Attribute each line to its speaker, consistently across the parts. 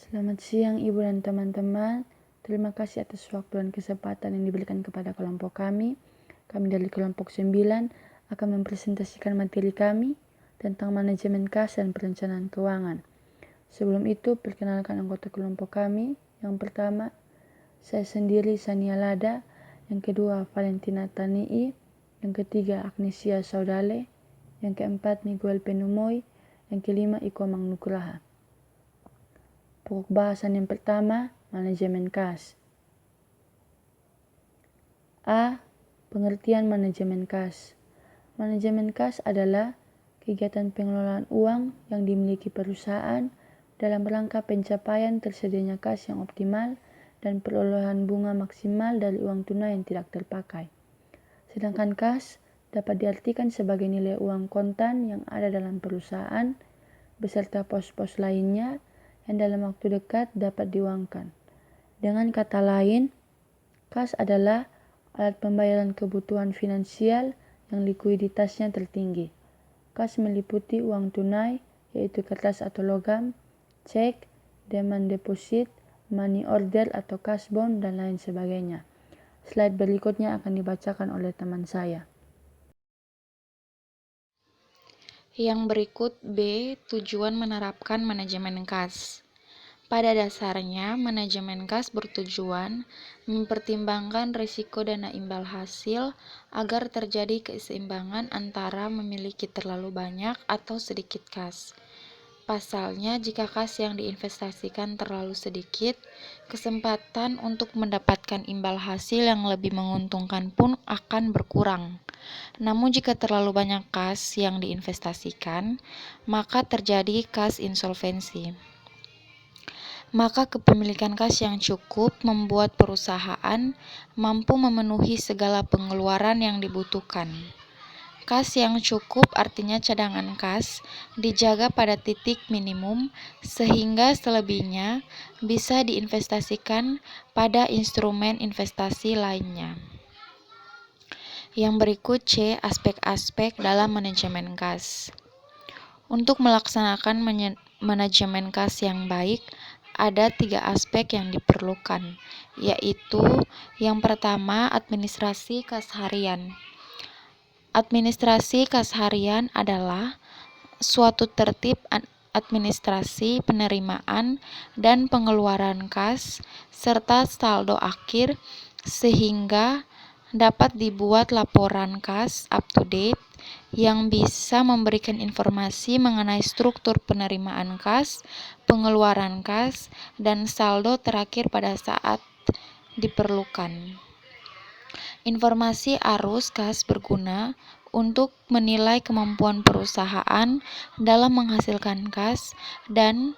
Speaker 1: Selamat siang Ibu dan teman-teman. Terima kasih atas waktu dan kesempatan yang diberikan kepada kelompok kami. Kami dari kelompok 9 akan mempresentasikan materi kami tentang manajemen kas dan perencanaan keuangan. Sebelum itu, perkenalkan anggota kelompok kami. Yang pertama, saya sendiri Sania Lada. Yang kedua, Valentina Tanii. Yang ketiga, Agnesia Saudale. Yang keempat, Miguel Penumoy. Yang kelima, Iko Mangnugraha. Pokok bahasan yang pertama, manajemen kas. A. Pengertian manajemen kas. Manajemen kas adalah kegiatan pengelolaan uang yang dimiliki perusahaan dalam rangka pencapaian tersedianya kas yang optimal dan perolehan bunga maksimal dari uang tunai yang tidak terpakai. Sedangkan kas dapat diartikan sebagai nilai uang kontan yang ada dalam perusahaan beserta pos-pos lainnya yang dalam waktu dekat dapat diuangkan. Dengan kata lain, kas adalah alat pembayaran kebutuhan finansial yang likuiditasnya tertinggi. Kas meliputi uang tunai, yaitu kertas atau logam, cek, demand deposit, money order atau cash bond, dan lain sebagainya. Slide berikutnya akan dibacakan oleh teman saya.
Speaker 2: Yang berikut B. Tujuan menerapkan manajemen kas. Pada dasarnya, manajemen kas bertujuan mempertimbangkan risiko dana imbal hasil agar terjadi keseimbangan antara memiliki terlalu banyak atau sedikit kas. Pasalnya, jika kas yang diinvestasikan terlalu sedikit, kesempatan untuk mendapatkan imbal hasil yang lebih menguntungkan pun akan berkurang. Namun jika terlalu banyak kas yang diinvestasikan, maka terjadi kas insolvensi. Maka kepemilikan kas yang cukup membuat perusahaan mampu memenuhi segala pengeluaran yang dibutuhkan. Kas yang cukup artinya cadangan kas dijaga pada titik minimum sehingga selebihnya bisa diinvestasikan pada instrumen investasi lainnya. Yang berikut C. Aspek-aspek dalam manajemen kas. Untuk melaksanakan manajemen kas yang baik, ada 3 aspek yang diperlukan, yaitu yang pertama, administrasi kas harian. Administrasi kas harian adalah suatu tertib administrasi penerimaan dan pengeluaran kas serta saldo akhir sehingga dapat dibuat laporan kas up to date yang bisa memberikan informasi mengenai struktur penerimaan kas, pengeluaran kas, dan saldo terakhir pada saat diperlukan. Informasi arus kas berguna untuk menilai kemampuan perusahaan dalam menghasilkan kas dan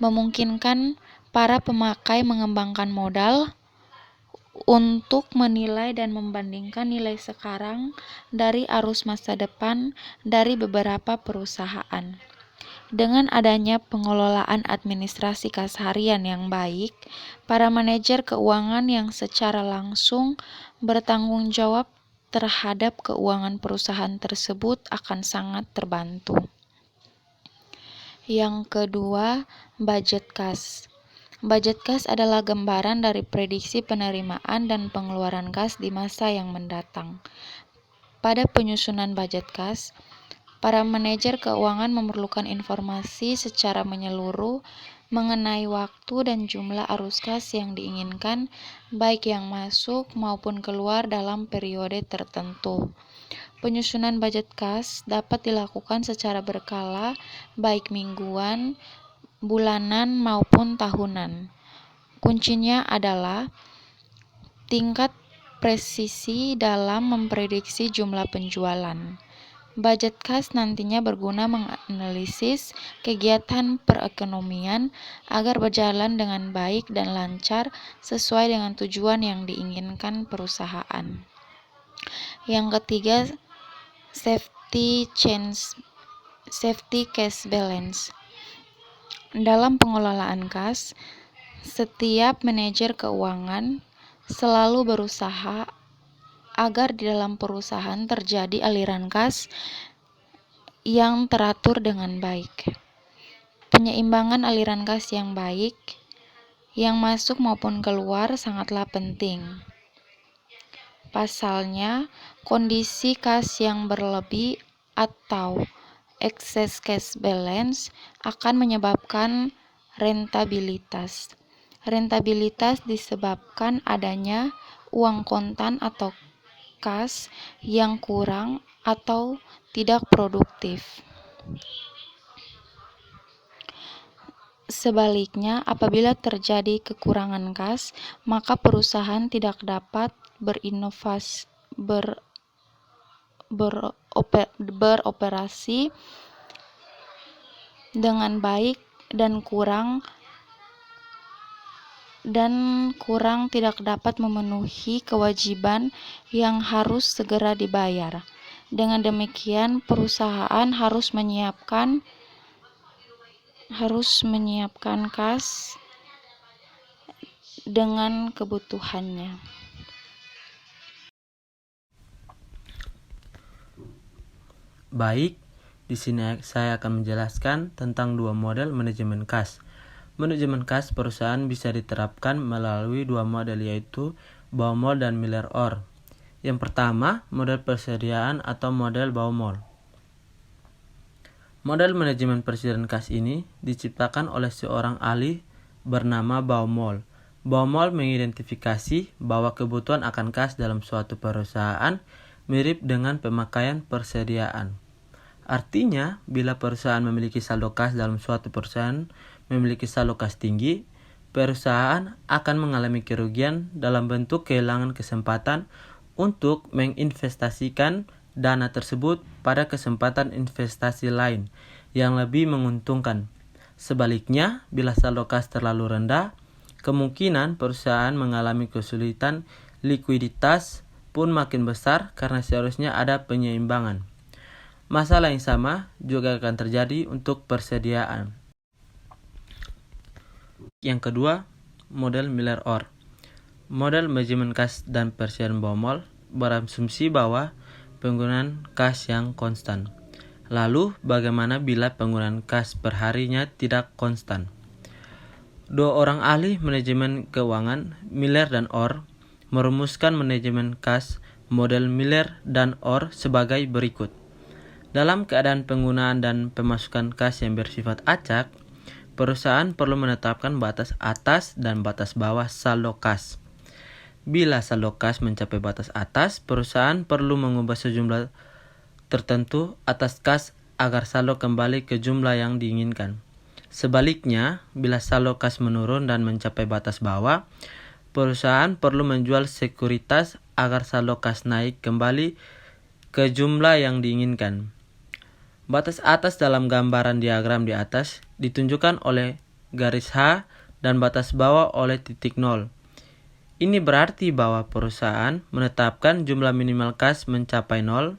Speaker 2: memungkinkan para pemakai mengembangkan modal untuk menilai dan membandingkan nilai sekarang dari arus masa depan dari beberapa perusahaan. Dengan adanya pengelolaan administrasi kas harian yang baik, para manajer keuangan yang secara langsung bertanggung jawab terhadap keuangan perusahaan tersebut akan sangat terbantu. Yang kedua, budget kas. Budget kas adalah gambaran dari prediksi penerimaan dan pengeluaran kas di masa yang mendatang. Pada penyusunan budget kas, para manajer keuangan memerlukan informasi secara menyeluruh mengenai waktu dan jumlah arus kas yang diinginkan, baik yang masuk maupun keluar dalam periode tertentu. Penyusunan budget kas dapat dilakukan secara berkala, baik mingguan, bulanan, maupun tahunan. Kuncinya adalah tingkat presisi dalam memprediksi jumlah penjualan. Budget kas nantinya berguna menganalisis kegiatan perekonomian agar berjalan dengan baik dan lancar sesuai dengan tujuan yang diinginkan perusahaan. Yang ketiga, safety cash balance. Dalam pengelolaan kas, setiap manajer keuangan selalu berusaha agar di dalam perusahaan terjadi aliran kas yang teratur dengan baik. Penyeimbangan aliran kas yang baik yang masuk maupun keluar sangatlah penting. Pasalnya, kondisi kas yang berlebih atau excess cash balance akan menyebabkan rentabilitas. Rentabilitas disebabkan adanya uang kontan atau kas yang kurang atau tidak produktif. Sebaliknya, apabila terjadi kekurangan kas, maka perusahaan tidak dapat beroperasi dengan baik dan kurang tidak dapat memenuhi kewajiban yang harus segera dibayar. Dengan demikian, perusahaan harus menyiapkan kas dengan kebutuhannya.
Speaker 3: Baik, di sini saya akan menjelaskan tentang dua model manajemen kas. Manajemen kas perusahaan bisa diterapkan melalui dua model, yaitu Baumol dan Miller-Orr. Yang pertama, model persediaan atau model Baumol. Model manajemen persediaan kas ini diciptakan oleh seorang ahli bernama Baumol. Baumol mengidentifikasi bahwa kebutuhan akan kas dalam suatu perusahaan mirip dengan pemakaian persediaan. Artinya, bila perusahaan memiliki saldo kas dalam suatu perusahaan memiliki saldo kas tinggi, perusahaan akan mengalami kerugian dalam bentuk kehilangan kesempatan untuk menginvestasikan dana tersebut pada kesempatan investasi lain yang lebih menguntungkan. Sebaliknya, bila saldo kas terlalu rendah, kemungkinan perusahaan mengalami kesulitan likuiditas pun makin besar karena seharusnya ada penyeimbangan. Masalah yang sama juga akan terjadi untuk persediaan. Yang kedua, model Miller-Orr. Model manajemen kas dan persediaan Baumol berasumsi bahwa penggunaan kas yang konstan. Lalu, bagaimana bila penggunaan kas per harinya tidak konstan? Dua orang ahli manajemen keuangan, Miller dan Orr, merumuskan manajemen kas model Miller dan Orr sebagai berikut. Dalam keadaan penggunaan dan pemasukan kas yang bersifat acak, perusahaan perlu menetapkan batas atas dan batas bawah saldo kas. Bila saldo kas mencapai batas atas, perusahaan perlu mengubah sejumlah tertentu atas kas agar saldo kembali ke jumlah yang diinginkan. Sebaliknya, bila saldo kas menurun dan mencapai batas bawah, perusahaan perlu menjual sekuritas agar saldo kas naik kembali ke jumlah yang diinginkan. Batas atas dalam gambaran diagram di atas ditunjukkan oleh garis H dan batas bawah oleh titik 0. Ini berarti bahwa perusahaan menetapkan jumlah minimal kas mencapai 0,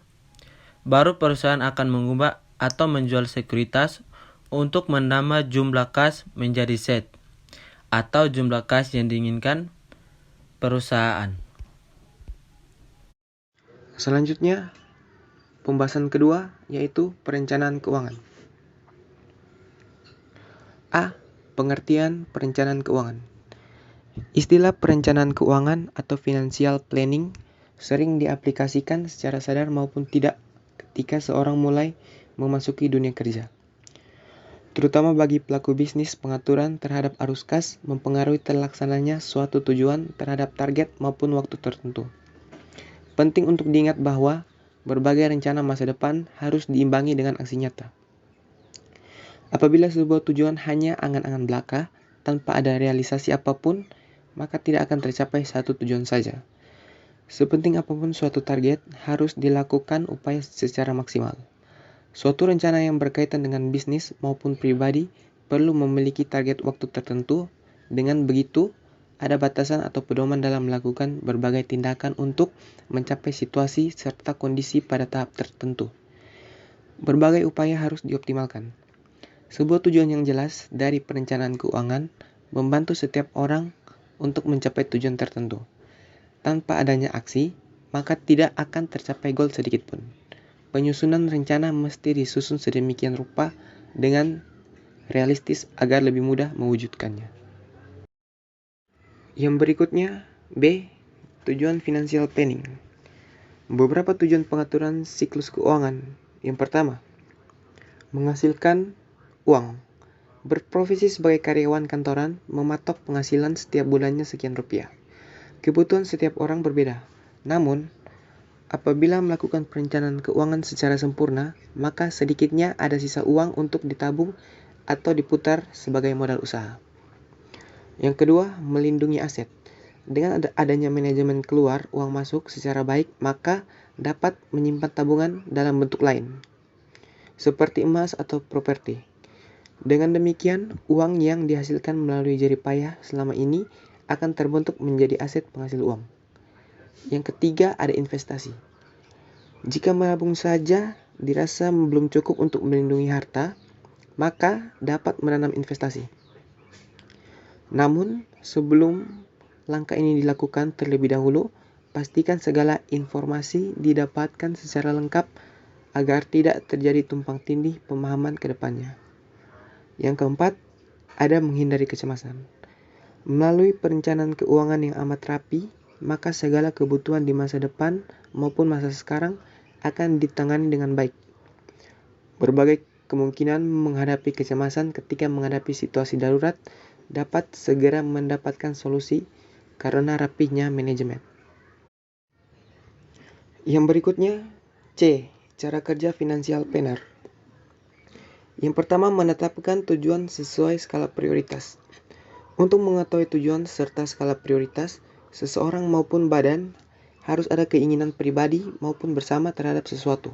Speaker 3: baru perusahaan akan mengubah atau menjual sekuritas untuk menambah jumlah kas menjadi set, atau jumlah kas yang diinginkan perusahaan.
Speaker 4: Selanjutnya, pembahasan kedua yaitu perencanaan keuangan. A. Pengertian perencanaan keuangan. Istilah perencanaan keuangan atau financial planning sering diaplikasikan secara sadar maupun tidak ketika seorang mulai memasuki dunia kerja. Terutama bagi pelaku bisnis, pengaturan terhadap arus kas mempengaruhi terlaksananya suatu tujuan terhadap target maupun waktu tertentu. Penting untuk diingat bahwa berbagai rencana masa depan harus diimbangi dengan aksi nyata. Apabila sebuah tujuan hanya angan-angan belaka tanpa ada realisasi apapun, maka tidak akan tercapai satu tujuan saja. Sepenting apapun suatu target, harus dilakukan upaya secara maksimal. Suatu rencana yang berkaitan dengan bisnis maupun pribadi perlu memiliki target waktu tertentu. Dengan begitu, ada batasan atau pedoman dalam melakukan berbagai tindakan untuk mencapai situasi serta kondisi pada tahap tertentu. Berbagai upaya harus dioptimalkan. Sebuah tujuan yang jelas dari perencanaan keuangan membantu setiap orang untuk mencapai tujuan tertentu. Tanpa adanya aksi, maka tidak akan tercapai goal sedikit pun. Penyusunan rencana mesti disusun sedemikian rupa dengan realistis agar lebih mudah mewujudkannya. Yang berikutnya, B. Tujuan financial planning. Beberapa tujuan pengaturan siklus keuangan. Yang pertama, menghasilkan uang. Berprofesi sebagai karyawan kantoran, mematok penghasilan setiap bulannya sekian rupiah. Kebutuhan setiap orang berbeda. Namun, apabila melakukan perencanaan keuangan secara sempurna, maka sedikitnya ada sisa uang untuk ditabung atau diputar sebagai modal usaha. Yang kedua, melindungi aset. Dengan adanya manajemen keluar uang masuk secara baik, maka dapat menyimpan tabungan dalam bentuk lain, seperti emas atau properti. Dengan demikian, uang yang dihasilkan melalui jerih payah selama ini akan terbentuk menjadi aset penghasil uang. Yang ketiga, ada investasi. Jika menabung saja dirasa belum cukup untuk melindungi harta, maka dapat menanam investasi. Namun, sebelum langkah ini dilakukan terlebih dahulu, pastikan segala informasi didapatkan secara lengkap agar tidak terjadi tumpang tindih pemahaman ke depannya. Yang keempat, ada menghindari kecemasan. Melalui perencanaan keuangan yang amat rapi, maka segala kebutuhan di masa depan maupun masa sekarang akan ditangani dengan baik. Berbagai kemungkinan menghadapi kecemasan ketika menghadapi situasi darurat dapat segera mendapatkan solusi karena rapihnya manajemen. Yang berikutnya, C. Cara kerja financial planner. Yang pertama, menetapkan tujuan sesuai skala prioritas. Untuk mengetahui tujuan serta skala prioritas, seseorang maupun badan harus ada keinginan pribadi maupun bersama terhadap sesuatu.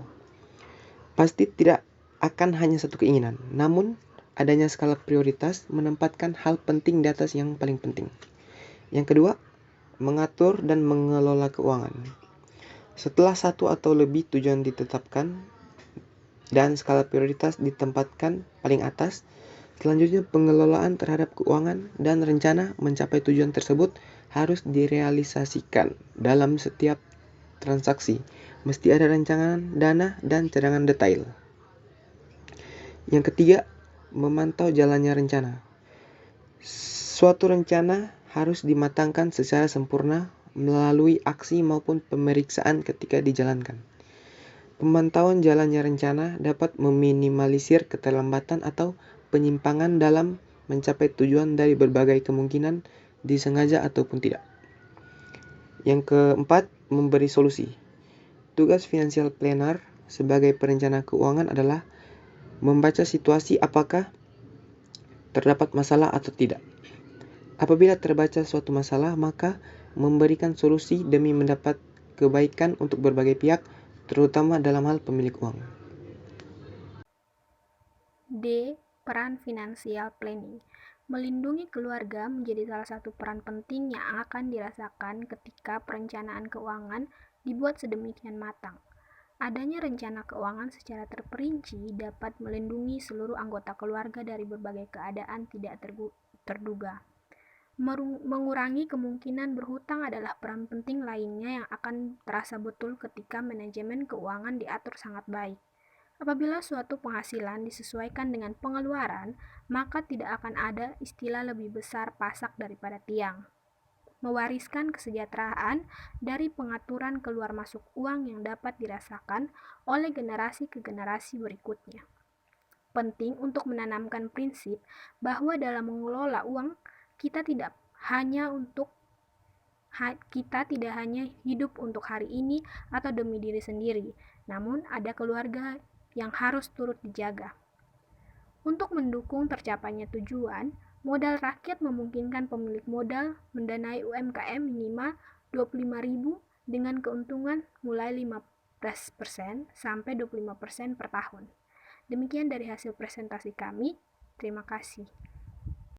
Speaker 4: Pasti tidak akan hanya satu keinginan, namun adanya skala prioritas menempatkan hal penting di atas yang paling penting. Yang kedua, mengatur dan mengelola keuangan. Setelah satu atau lebih tujuan ditetapkan dan skala prioritas ditempatkan paling atas, selanjutnya pengelolaan terhadap keuangan dan rencana mencapai tujuan tersebut harus direalisasikan dalam setiap transaksi. Mesti ada rancangan dana dan cadangan detail. Yang ketiga, memantau jalannya rencana. Suatu rencana harus dimatangkan secara sempurna melalui aksi maupun pemeriksaan ketika dijalankan. Pemantauan jalannya rencana dapat meminimalisir keterlambatan atau penyimpangan dalam mencapai tujuan dari berbagai kemungkinan disengaja ataupun tidak. Yang keempat, memberi solusi. Tugas financial planner sebagai perencana keuangan adalah membaca situasi apakah terdapat masalah atau tidak. Apabila terbaca suatu masalah, maka memberikan solusi demi mendapat kebaikan untuk berbagai pihak, terutama dalam hal pemilik uang.
Speaker 5: D. Peran finansial planning. Melindungi keluarga menjadi salah satu peran penting yang akan dirasakan ketika perencanaan keuangan dibuat sedemikian matang. Adanya rencana keuangan secara terperinci dapat melindungi seluruh anggota keluarga dari berbagai keadaan tidak terduga. Mengurangi kemungkinan berhutang adalah peran penting lainnya yang akan terasa betul ketika manajemen keuangan diatur sangat baik. Apabila suatu penghasilan disesuaikan dengan pengeluaran, maka tidak akan ada istilah lebih besar pasak daripada tiang. Mewariskan kesejahteraan dari pengaturan keluar masuk uang yang dapat dirasakan oleh generasi ke generasi berikutnya. Penting untuk menanamkan prinsip bahwa dalam mengelola uang, kita tidak hanya hidup untuk hari ini atau demi diri sendiri, namun ada keluarga yang harus turut dijaga. Untuk mendukung tercapainya tujuan, modal rakyat memungkinkan pemilik modal mendanai UMKM minimal 25.000 dengan keuntungan mulai 15% sampai 25% per tahun. Demikian dari hasil presentasi kami. Terima kasih.